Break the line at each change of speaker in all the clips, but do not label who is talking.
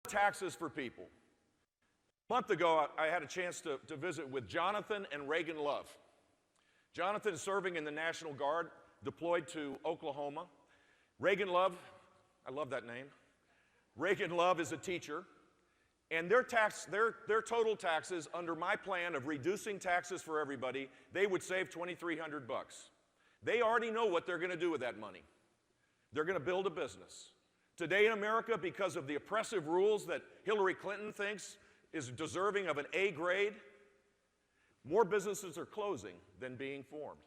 taxes for people. A month ago, I had a chance to visit with Jonathan and Reagan Love. Jonathan is serving in the National Guard, deployed to Oklahoma. Reagan Love, I love that name. Reagan Love is a teacher, and their total taxes under my plan of reducing taxes for everybody, they would save $2,300. They already know what they're going to do with that money. They're going to build a business. Today in America, because of the oppressive rules that Hillary Clinton thinks is deserving of an A grade, more businesses are closing than being formed.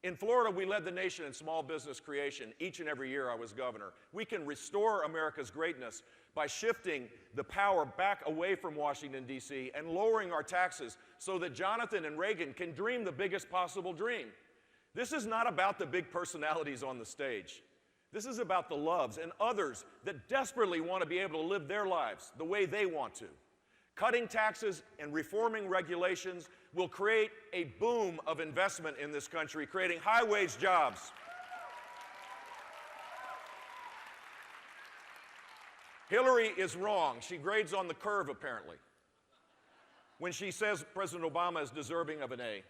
In Florida, we led the nation in small business creation each and every year I was governor. We can restore America's greatness by shifting the power back away from Washington, D.C. and lowering our taxes so that Jonathan and Reagan can dream the biggest possible dream. This is not about the big personalities on the stage. This is about the Loves and others that desperately want to be able to live their lives the way they want to. Cutting taxes and reforming regulations will create a boom of investment in this country, creating high-wage jobs. Hillary is wrong. She grades on the curve, apparently, when she says President Obama is deserving of an A.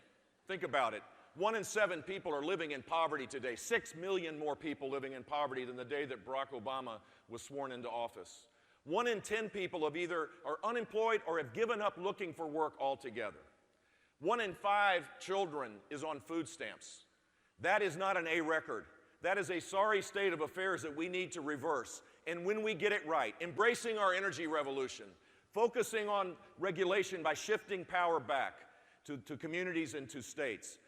Think about it. 1 in 7 people are living in poverty today. 6 million more people living in poverty than the day that Barack Obama was sworn into office. 1 in 10 people have either are unemployed or have given up looking for work altogether. 1 in 5 children is on food stamps. That is not an A record. That is a sorry state of affairs that we need to reverse. And when we get it right, embracing our energy revolution, focusing on regulation by shifting power back to communities and to states,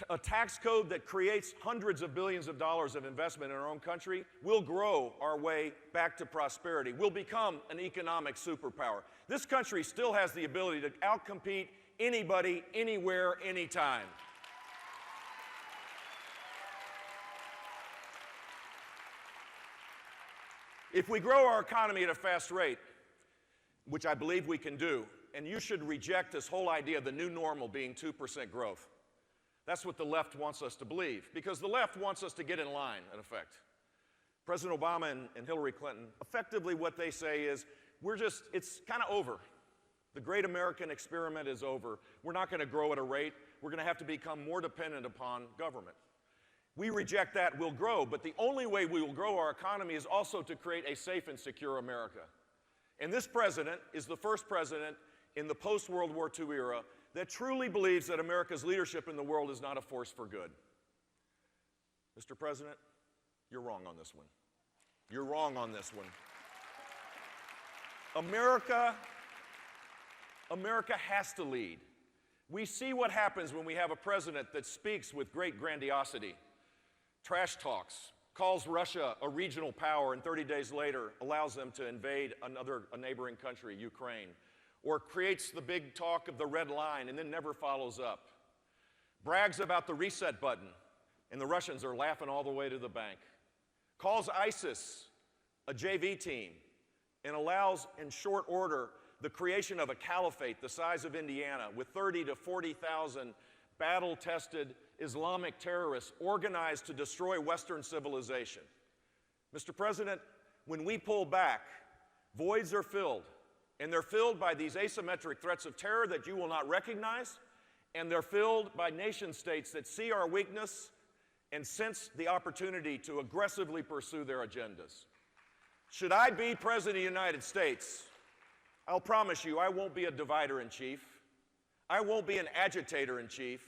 a tax code that creates hundreds of billions of dollars of investment in our own country will grow our way back to prosperity. We'll become an economic superpower. This country still has the ability to outcompete anybody, anywhere, anytime. If we grow our economy at a fast rate, which I believe we can do, and you should reject this whole idea of the new normal being 2% growth. That's what the left wants us to believe, because the left wants us to get in line, in effect. President Obama and Hillary Clinton, effectively what they say is, it's kind of over. The great American experiment is over. We're not going to grow at a rate. We're going to have to become more dependent upon government. We reject that, we'll grow, but the only way we will grow our economy is also to create a safe and secure America. And this president is the first president in the post-World War II era that truly believes that America's leadership in the world is not a force for good. Mr. President, you're wrong on this one. You're wrong on this one. America has to lead. We see what happens when we have a president that speaks with great grandiosity, trash talks, calls Russia a regional power, and 30 days later allows them to invade a neighboring country, Ukraine, or creates the big talk of the red line and then never follows up, brags about the reset button, and the Russians are laughing all the way to the bank, calls ISIS a JV team, and allows in short order the creation of a caliphate the size of Indiana with 30 to 40,000 battle-tested Islamic terrorists organized to destroy Western civilization. Mr. President, when we pull back, voids are filled. And they're filled by these asymmetric threats of terror that you will not recognize, and they're filled by nation states that see our weakness and sense the opportunity to aggressively pursue their agendas. Should I be President of the United States, I'll promise you I won't be a divider-in-chief. I won't be an agitator-in-chief.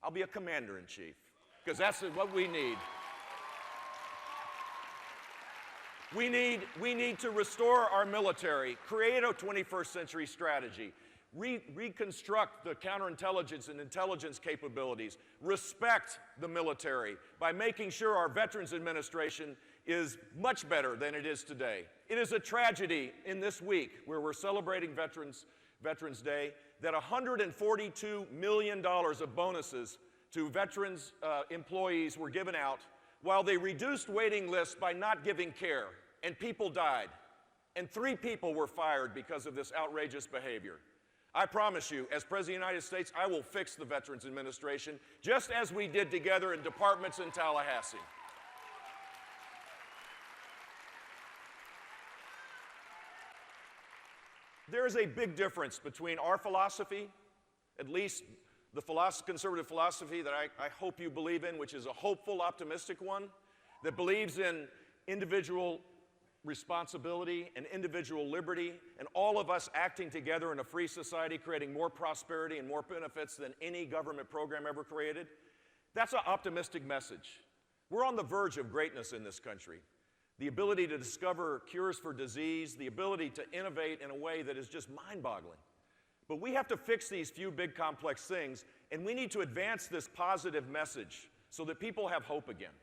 I'll be a commander-in-chief, because that's what we need. We need to restore our military, create a 21st century strategy, reconstruct the counterintelligence and intelligence capabilities, respect the military by making sure our Veterans Administration is much better than it is today. It is a tragedy in this week where we're celebrating Veterans Day that $142 million of bonuses to veterans employees were given out while they reduced waiting lists by not giving care, and people died, and 3 people were fired because of this outrageous behavior. I promise you, as President of the United States, I will fix the Veterans Administration, just as we did together in departments in Tallahassee. there is a big difference between our philosophy, at least the conservative philosophy that I hope you believe in, which is a hopeful, optimistic one, that believes in individual responsibility and individual liberty, and all of us acting together in a free society, creating more prosperity and more benefits than any government program ever created. That's an optimistic message. We're on the verge of greatness in this country. The ability to discover cures for disease, the ability to innovate in a way that is just mind-boggling. But we have to fix these few big complex things, and we need to advance this positive message so that people have hope again.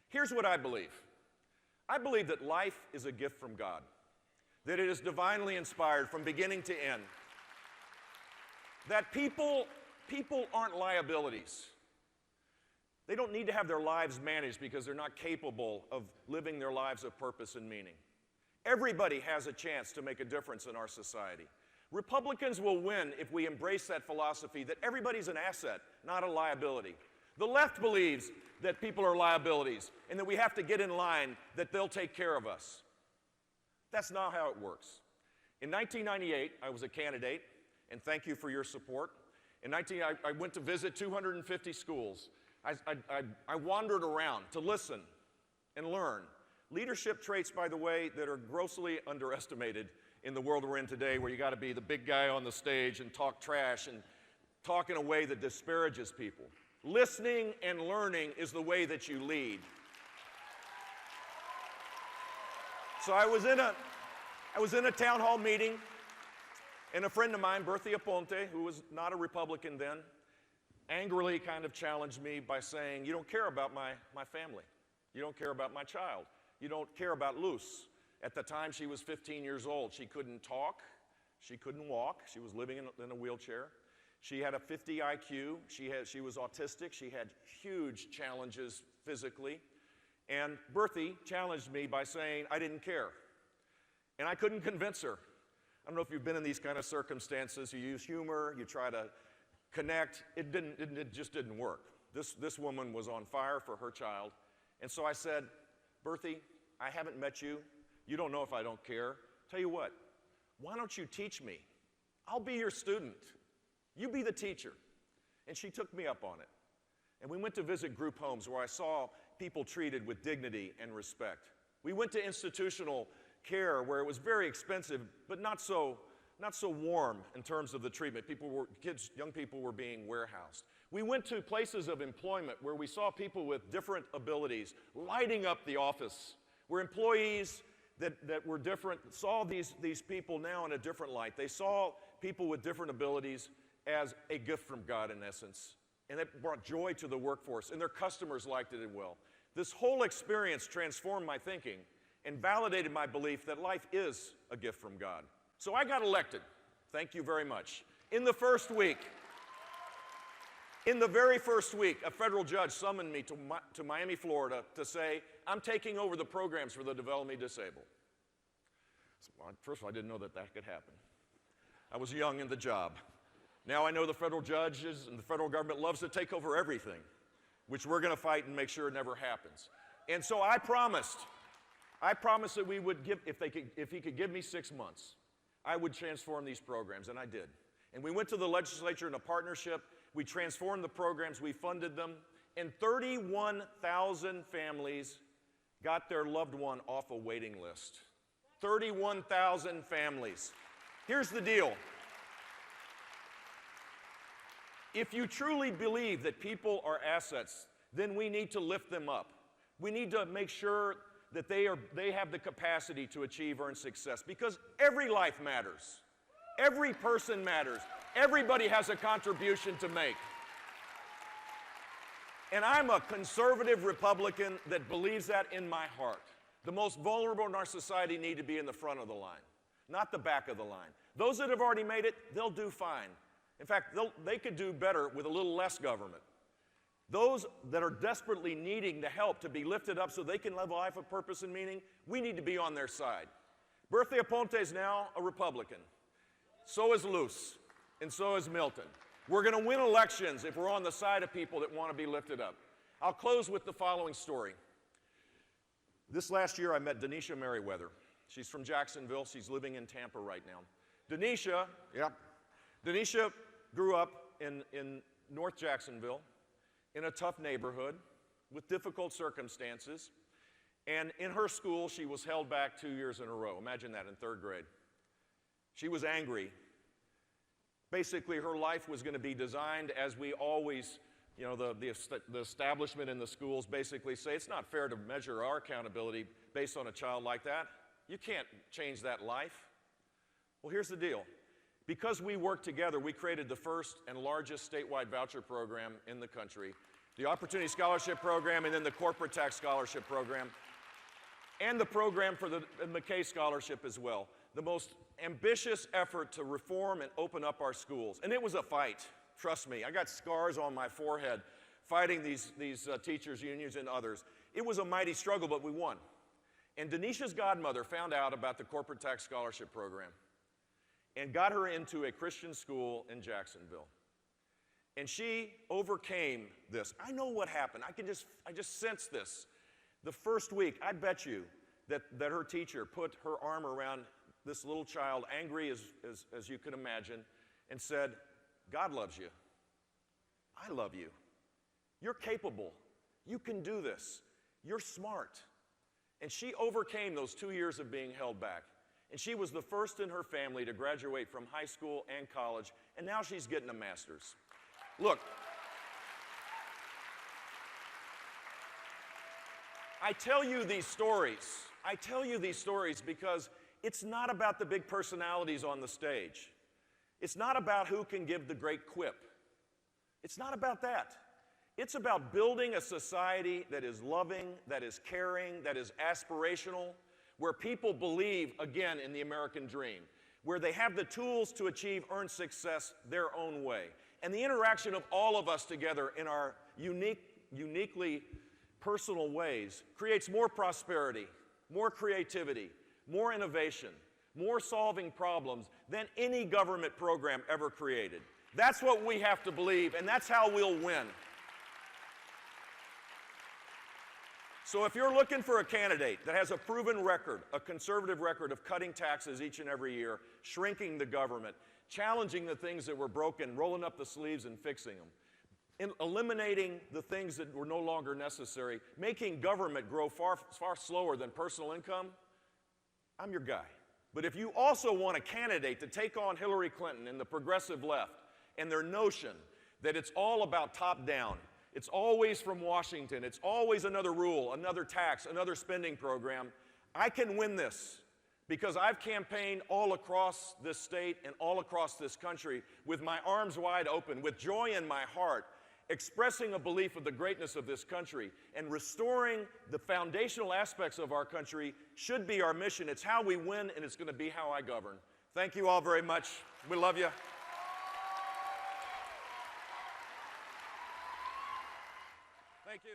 Here's what I believe. I believe that life is a gift from God, that it is divinely inspired from beginning to end, that people aren't liabilities. They don't need to have their lives managed because they're not capable of living their lives of purpose and meaning. Everybody has a chance to make a difference in our society. Republicans will win if we embrace that philosophy that everybody's an asset, not a liability. The left believes that people are liabilities and that we have to get in line, that they'll take care of us. That's not how it works. In 1998, I was a candidate, and thank you for your support. I went to visit 250 schools. I wandered around to listen and learn. Leadership traits, by the way, that are grossly underestimated in the world we're in today, where you got to be the big guy on the stage and talk trash and talk in a way that disparages people. Listening and learning is the way that you lead. So I was in a town hall meeting, and a friend of mine, Bertha Aponte, who was not a Republican then, angrily kind of challenged me by saying, "You don't care about my family. You don't care about my child. You don't care about Luz." At the time, she was 15 years old. She couldn't talk. She couldn't walk. She was living in a wheelchair. She had a 50 IQ. She was autistic. She had huge challenges physically. And Bertha challenged me by saying I didn't care. And I couldn't convince her. I don't know if you've been in these kind of circumstances. You use humor. You try to connect. It just didn't work. This woman was on fire for her child. And so I said, "Bertha, I haven't met you. You don't know if I don't care. Tell you what, why don't you teach me? I'll be your student. You be the teacher." And she took me up on it. And we went to visit group homes where I saw people treated with dignity and respect. We went to institutional care where it was very expensive, but not so warm in terms of the treatment. Young people were being warehoused. We went to places of employment where we saw people with different abilities lighting up the office, where employees that were different saw these people now in a different light. They saw people with different abilities as a gift from God, in essence. And it brought joy to the workforce, and their customers liked it as well. This whole experience transformed my thinking and validated my belief that life is a gift from God. So I got elected. Thank you very much. In the very first week, a federal judge summoned me to Miami, Florida to say, "I'm taking over the programs for the developmentally disabled." Well, first of all, I didn't know that could happen. I was young in the job. Now I know the federal judges and the federal government loves to take over everything, which we're going to fight and make sure it never happens. And so I promised that we would if he could give me 6 months, I would transform these programs, and I did. And we went to the legislature in a partnership. We transformed the programs, we funded them, and 31,000 families got their loved one off a waiting list. 31,000 families. Here's the deal. If you truly believe that people are assets, then we need to lift them up. We need to make sure that they have the capacity to achieve earned success, because every life matters. Every person matters. Everybody has a contribution to make. And I'm a conservative Republican that believes that in my heart. The most vulnerable in our society need to be in the front of the line, not the back of the line. Those that have already made it, they'll do fine. In fact, they could do better with a little less government. Those that are desperately needing the help to be lifted up so they can live a life of purpose and meaning, we need to be on their side. Bertha Aponte is now a Republican. So is Luz, and so is Milton. We're going to win elections if we're on the side of people that want to be lifted up. I'll close with the following story. This last year, I met Denisha Merriweather. She's from Jacksonville. She's living in Tampa right now. Denisha, yeah, Denisha grew up in North Jacksonville in a tough neighborhood with difficult circumstances. And in her school, she was held back 2 years in a row. Imagine that, in third grade. She was angry. Basically, her life was going to be designed as we always, you know, the establishment in the schools basically say, it's not fair to measure our accountability based on a child like that. You can't change that life. Well, here's the deal. Because we worked together, we created the first and largest statewide voucher program in the country, the Opportunity Scholarship Program, and then the Corporate Tax Scholarship Program, and the program for the McKay Scholarship as well. The most ambitious effort to reform and open up our schools. And it was a fight, trust me. I got scars on my forehead fighting these teachers' unions and others. It was a mighty struggle, but we won. And Denisha's godmother found out about the Corporate Tax Scholarship Program and got her into a Christian school in Jacksonville. And she overcame this. I know what happened. I just sense this. The first week, I bet you that her teacher put her arm around this little child, angry as you can imagine, and said, God loves you. I love you. You're capable. You can do this. You're smart. And she overcame those 2 years of being held back. And she was the first in her family to graduate from high school and college, and now she's getting a master's. Look, I tell you these stories because it's not about the big personalities on the stage. It's not about who can give the great quip. It's not about that. It's about building a society that is loving, that is caring, that is aspirational, where people believe, again, in the American dream, where they have the tools to achieve earned success their own way. And the interaction of all of us together in our uniquely personal ways creates more prosperity, more creativity, more innovation, more solving problems than any government program ever created. That's what we have to believe, and that's how we'll win. So if you're looking for a candidate that has a proven record, a conservative record of cutting taxes each and every year, shrinking the government, challenging the things that were broken, rolling up the sleeves and fixing them, eliminating the things that were no longer necessary, making government grow far slower than personal income, I'm your guy. But if you also want a candidate to take on Hillary Clinton and the progressive left and their notion that it's all about top-down, it's always from Washington, it's always another rule, another tax, another spending program, I can win this because I've campaigned all across this state and all across this country with my arms wide open, with joy in my heart, expressing a belief of the greatness of this country and restoring the foundational aspects of our country should be our mission. It's how we win, and it's going to be how I govern. Thank you all very much. We love you. Thank you.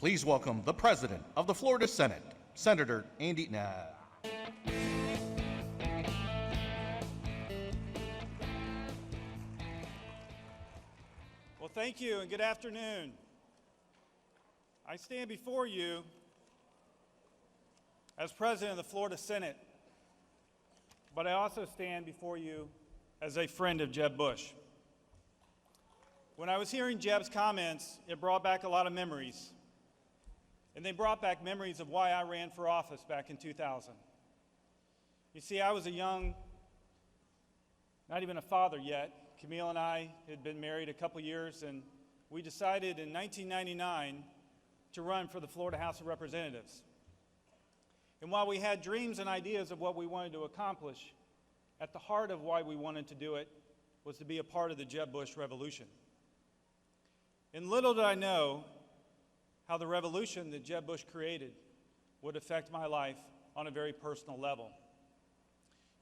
Please welcome the President of the Florida Senate, Senator Andy.
Well, thank you and good afternoon. I stand before you as President of the Florida Senate, but I also stand before you as a friend of Jeb Bush. When I was hearing Jeb's comments, it brought back a lot of memories. And they brought back memories of why I ran for office back in 2000. You see, I was a young, not even a father yet. Camille and I had been married a couple years, and we decided in 1999 to run for the Florida House of Representatives. And while we had dreams and ideas of what we wanted to accomplish, at the heart of why we wanted to do it was to be a part of the Jeb Bush revolution. And little did I know how the revolution that Jeb Bush created would affect my life on a very personal level.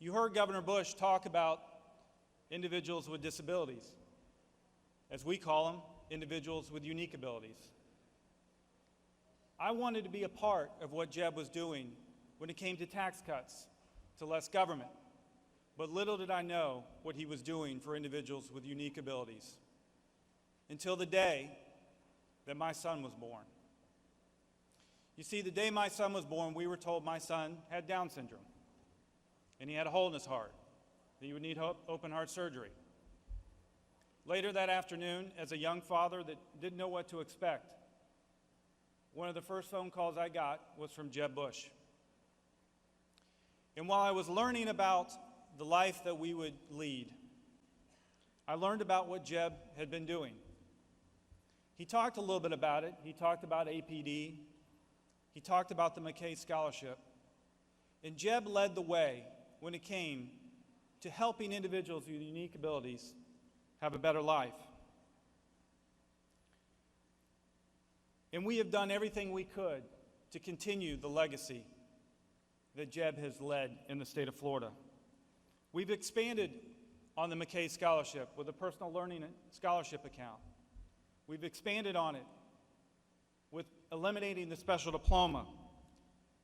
You heard Governor Bush talk about individuals with disabilities, as we call them, individuals with unique abilities. I wanted to be a part of what Jeb was doing when it came to tax cuts, to less government, but little did I know what he was doing for individuals with unique abilities, until the day that my son was born. You see, the day my son was born, we were told my son had Down syndrome, and he had a hole in his heart, that he would need open heart surgery. Later that afternoon, as a young father that didn't know what to expect, one of the first phone calls I got was from Jeb Bush. And while I was learning about the life that we would lead, I learned about what Jeb had been doing. He talked a little bit about it. He talked about APD. He talked about the McKay Scholarship. And Jeb led the way when it came to helping individuals with unique abilities have a better life. And we have done everything we could to continue the legacy that Jeb has led in the state of Florida. We've expanded on the McKay Scholarship with a personal learning scholarship account. We've expanded on it with eliminating the special diploma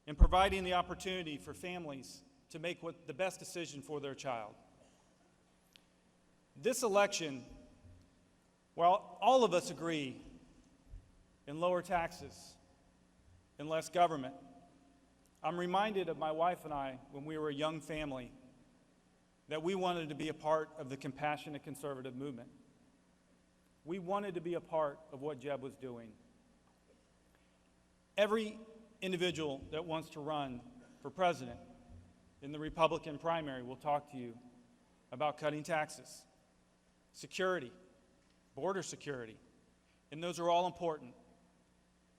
and providing the opportunity for families to make the best decision for their child. This election, while all of us agree in lower taxes and less government, I'm reminded of my wife and I when we were a young family that we wanted to be a part of the compassionate conservative movement. We wanted to be a part of what Jeb was doing. Every individual that wants to run for president in the Republican primary will talk to you about cutting taxes, security, border security, and those are all important.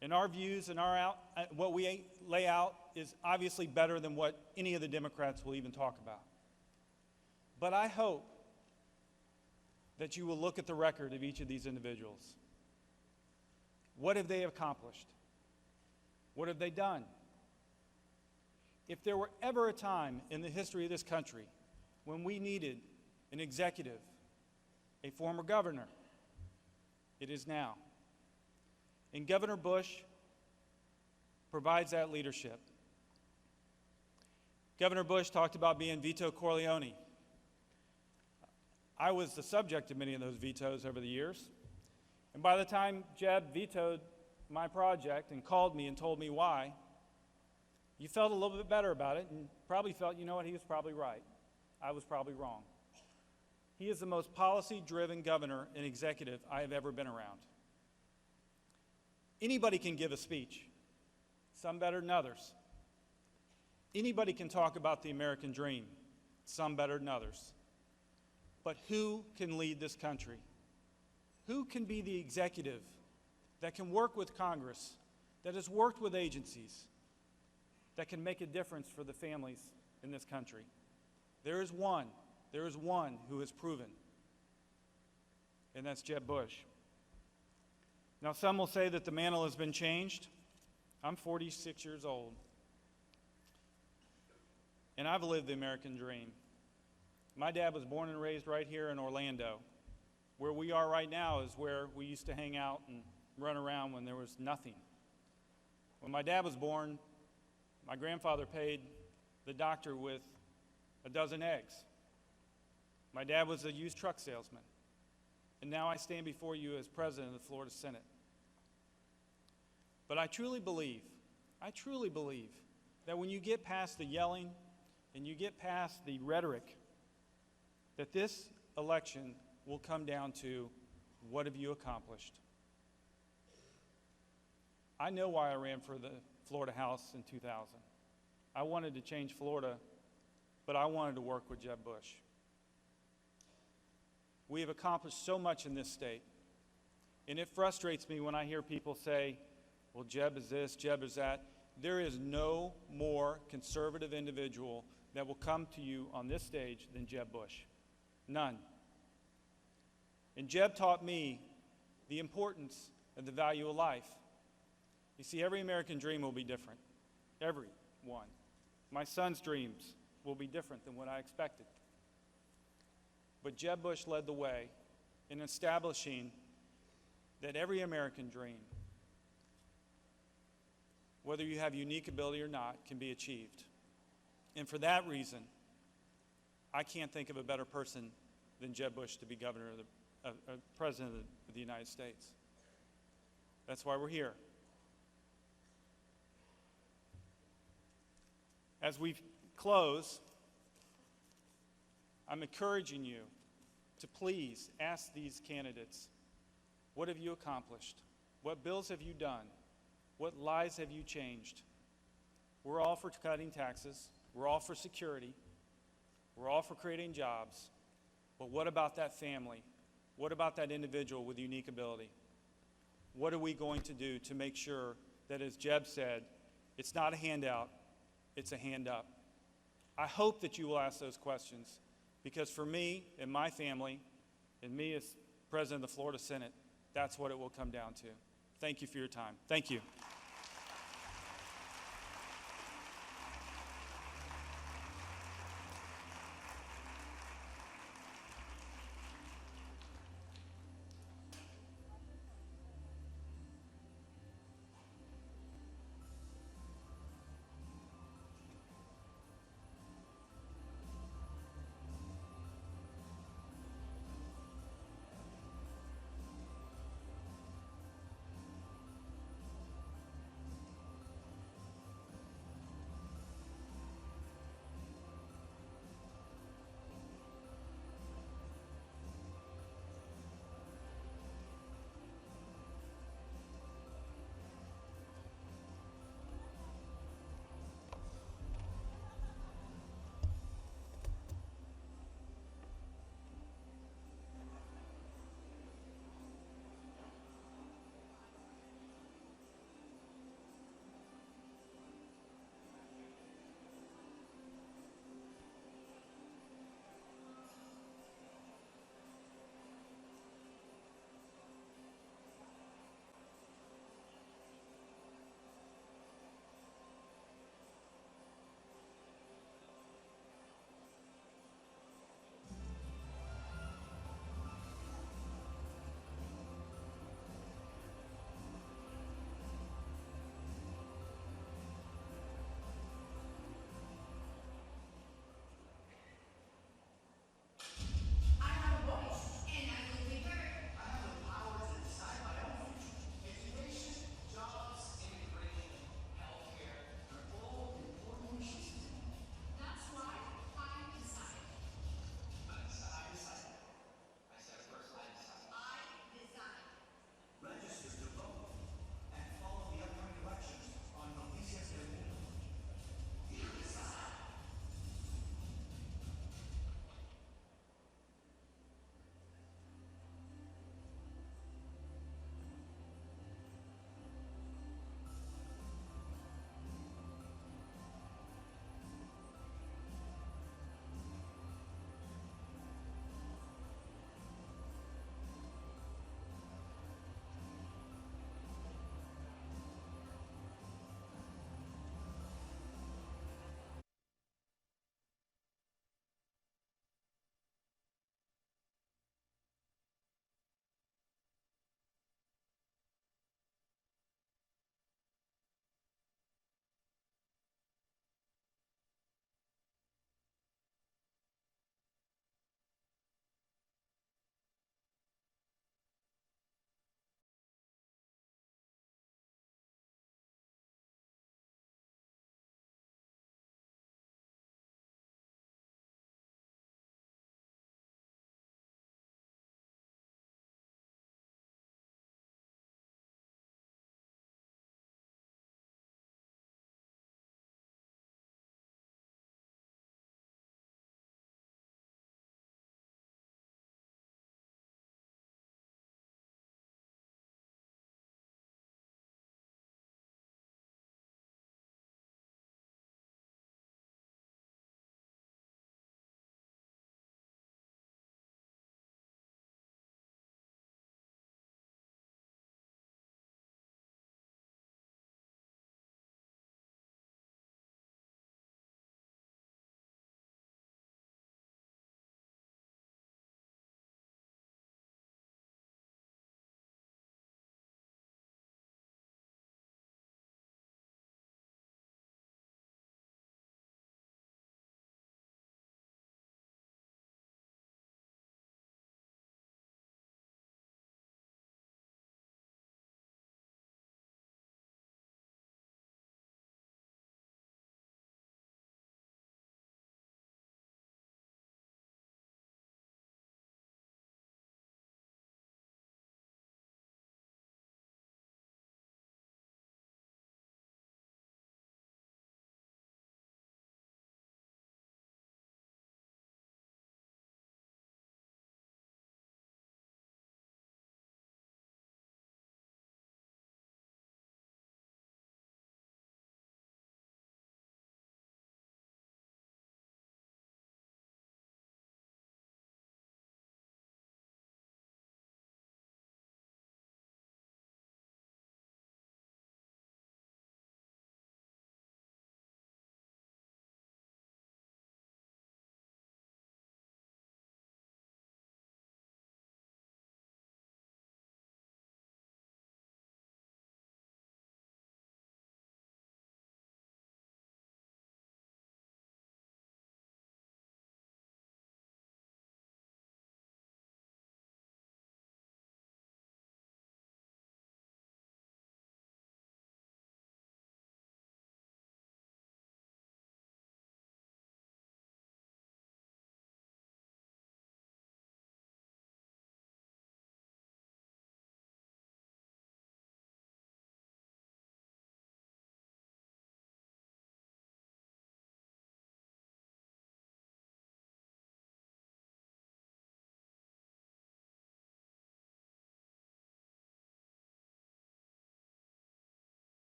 And our views and what we lay out is obviously better than what any of the Democrats will even talk about. But I hope that you will look at the record of each of these individuals. What have they accomplished? What have they done? If there were ever a time in the history of this country when we needed an executive, a former governor, it is now. And Governor Bush provides that leadership. Governor Bush talked about being Vito Corleone. I was the subject of many of those vetoes over the years. And by the time Jeb vetoed my project and called me and told me why, you felt a little bit better about it and probably felt, you know what, he was probably right. I was probably wrong. He is the most policy-driven governor and executive I have ever been around. Anybody can give a speech, some better than others. Anybody can talk about the American dream, some better than others. But who can lead this country? Who can be the executive that can work with Congress, that has worked with agencies, that can make a difference for the families in this country? There is one who has proven, and that's Jeb Bush. Now, some will say that the mantle has been changed. I'm 46 years old, and I've lived the American dream. My dad was born and raised right here in Orlando. Where we are right now is where we used to hang out and run around when there was nothing. When my dad was born, my grandfather paid the doctor with a dozen eggs. My dad was a used truck salesman. And now I stand before you as president of the Florida Senate. But I truly believe that when you get past the yelling and you get past the rhetoric, that this election will come down to, what have you accomplished? I know why I ran for the Florida House in 2000. I wanted to change Florida, but I wanted to work with Jeb Bush. We have accomplished so much in this state, and it frustrates me when I hear people say, well, Jeb is this, Jeb is that. There is no more conservative individual that will come to you on this stage than Jeb Bush. None. And Jeb taught me the importance of the value of life. You see, every American dream will be different. Every one. My son's dreams will be different than what I expected. But Jeb Bush led the way in establishing that every American dream, whether you have unique ability or not, can be achieved. And for that reason, I can't think of a better person than Jeb Bush to be president of the United States. That's why we're here. As we close, I'm encouraging you to please ask these candidates, what have you accomplished? What bills have you done? What lives have you changed? We're all for cutting taxes. We're all for security. We're all for creating jobs. But what about that family? What about that individual with unique ability? What are we going to do to make sure that, as Jeb said, it's not a handout, it's a hand up? I hope that you will ask those questions, because for me and my family, and me as president of the Florida Senate, that's what it will come down to. Thank you for your time. Thank you.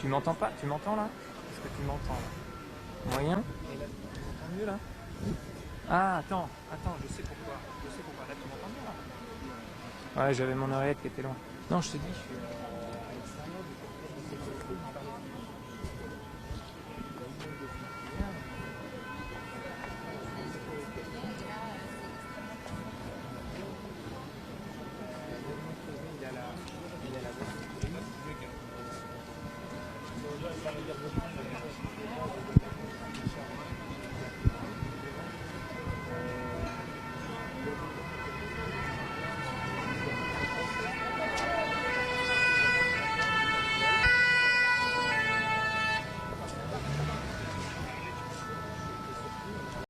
Tu m'entends pas? Tu m'entends là? Est-ce que tu m'entends là? Moyen? Et là, tu m'entends mieux là? Ah, attends, je sais pourquoi. Là, tu m'entends mieux là? Ouais, j'avais mon oreillette qui était loin. Non, je te dis, je suis à l'extérieur du capitaine de sécurité du Paris. Il a la voiture.